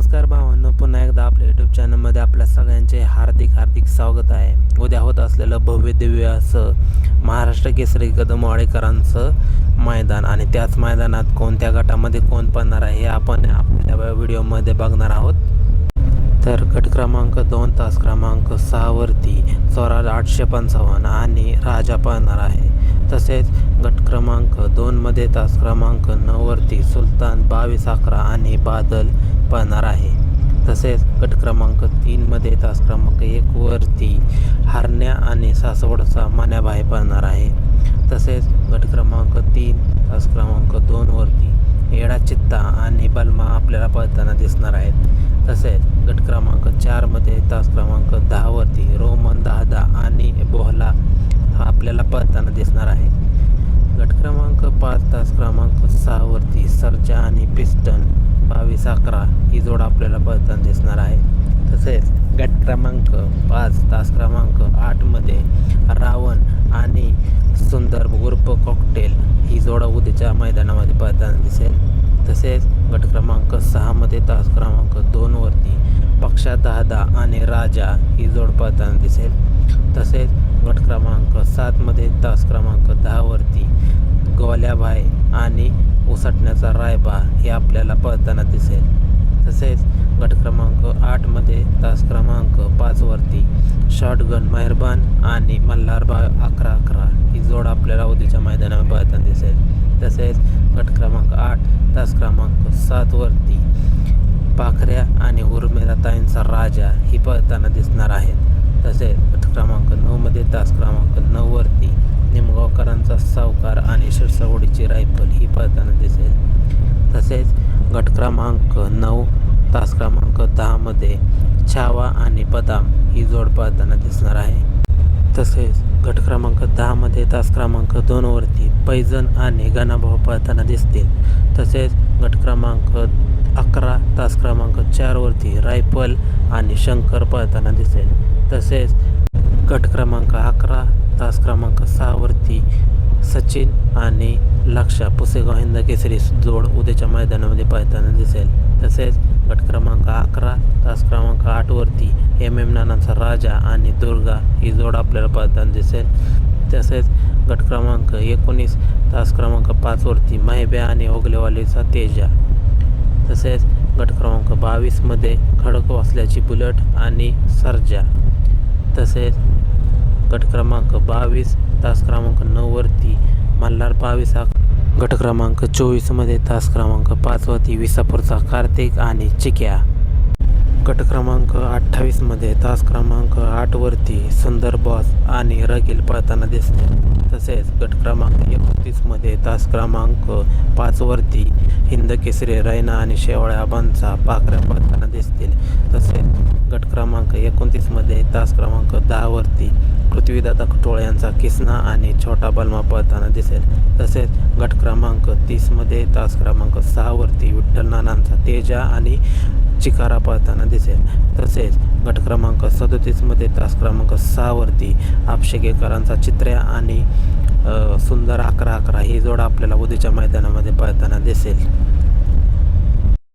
नमस्कार भावांनो, पुन्हा एकदा आपल्या यूट्यूब चॅनलमध्ये आपल्या सगळ्यांचे हार्दिक स्वागत आहे. उद्या होत असलेलं भव्य दिव्य असं महाराष्ट्र केसरी कदमवाडीकरांचं मैदान आणि त्याच मैदानात कोणत्या गटामध्ये कोण पडणार आहे हे आपण आपल्या व्हिडिओमध्ये बघणार आहोत. तर गट क्रमांक 2 तास क्रमांक 6 वरती स्वराज 855 आणि राजा पळणार आहे. तसेच गट क्रमांक 2 मध्ये तास क्रमांक 9 वरती सुलतान 2211 आणि बादल पळणार आहे. तसेच गट क्रमांक 3 मध्ये तास क्रमांक 1 वरती हरण्या आणि सासवडचा मान्याबाई पळणार आहे. तसेच गट क्रमांक 3 तास क्रमांक 2 वरती येडा चित्ता आणि बलमा आपल्याला पळताना दिसणार आहेत. तसेच गट क्रमांक 4 मध्ये तास क्रमांक 10 वरती रोमन दादा आणि बोहला हा आपल्याला पळताना दिसणार आहे. गट क्रमांक 5 तास क्रमांक 6 वरती सर्जा आणि पिस्टन 2211 ही जोड आपल्याला पळताना दिसणार आहे. तसेच गट क्रमांक 5 तास क्रमांक 8 मध्ये रावण आणि सुंदर उर्फ कॉकटेल ही जोड उद्याच्या मैदानामध्ये पळताना दिसेल. तसेच गट क्रमांक 6 मध्ये तास क्रमांक 2 वरती पक्षा दादा आणि राजा ही जोड पळताना दिसेल. तसेच गट क्रमांक 7 मध्ये तास क्रमांक 10 वरती गोल्याभाई आणि उसटण्याचा रायबा हे आपल्याला पळताना दिसेल. तसेच गट क्रमांक 8 मध्ये तास क्रमांक 5 वरती शॉटगन मेहरबान आणि मल्हार 1111 ही जोड आपल्याला उद्याच्या मैदानावर पळताना दिसेल. तसेच गट क्रमांक 8 तास क्रमांक 7 वरती पाखऱ्या आणि उर्मिलाताईंचा राजा ही पळताना दिसणार आहेत. तसेच गट क्रमांक 9 मध्ये तास क्रमांक 9 वरती निमगावकरांचा सावकार आणि शिरसावडीची रायफल ही पळताना दिसेल. तसेच गट क्रमांक 9 तास क्रमांक 10 मध्ये छावा आणि बदाम ही जोड पळताना दिसणार आहे. तसेच गट क्रमांक 10 मध्ये तास क्रमांक 2 वरती पैजण आणि गणाभाऊ पळताना दिसतील. तसेच गट क्रमांक 11 तास क्रमांक 4 वरती रायफल आणि शंकर पळताना दिसेल. तसेच गट क्रमांक 11 तास क्रमांक 6 वरती सचिन आणि लक्षा पुसेगाव हिंद केसरी जोड उद्याच्या मैदानामध्ये पळताना दिसेल. तसेच गट क्रमांक 11 तास क्रमांक 8 वरती MM नानांचा राजा आणि दुर्गा ही जोड आपल्याला पळताना दिसेल. तसेच गट क्रमांक 19 तास क्रमांक 5 वरती माहिब्या आणि ओगलेवालीचा तेजा. तसेच गट क्रमांक 22 मध्ये खडकवासल्याची बुलट आणि सर्जा. तसेच गट क्रमांक 22 तास क्रमांक 9 वरती मल्हार 22. गट क्रमांक 24 मध्ये तास क्रमांक 5 वरती विसापूरचा कार्तिक आणि चिक्या. गट क्रमांक 28 मध्ये तास क्रमांक 8 वरती सुंदर बॉस आणि रगील पळताना दिसते. तसेच गट क्रमांक 29 मध्ये तास क्रमांक 5 वरती हिंद केसरी रैना आणि शेवाळ्या आबांचा पाखऱ्या पळताना दिसतील. तसेच गट क्रमांक 29 मध्ये तास क्रमांक 10 वरती पृथ्वीदादा कटोळे यांचा किसना आणि छोटा बलमा पळताना दिसेल. तसेच गट क्रमांक 30 मध्ये तास क्रमांक 6 वरती विठ्ठल नानांचा तेजा आणि चिकारा पळताना दिसेल. तसेच गट क्रमांक 37 मध्ये तास क्रमांक 6 वरती आपशेकेकरांचा चित्र्या आणि सुंदर 1111 ही जोड आपल्याला उद्याच्या मैदानामध्ये पळताना दिसेल.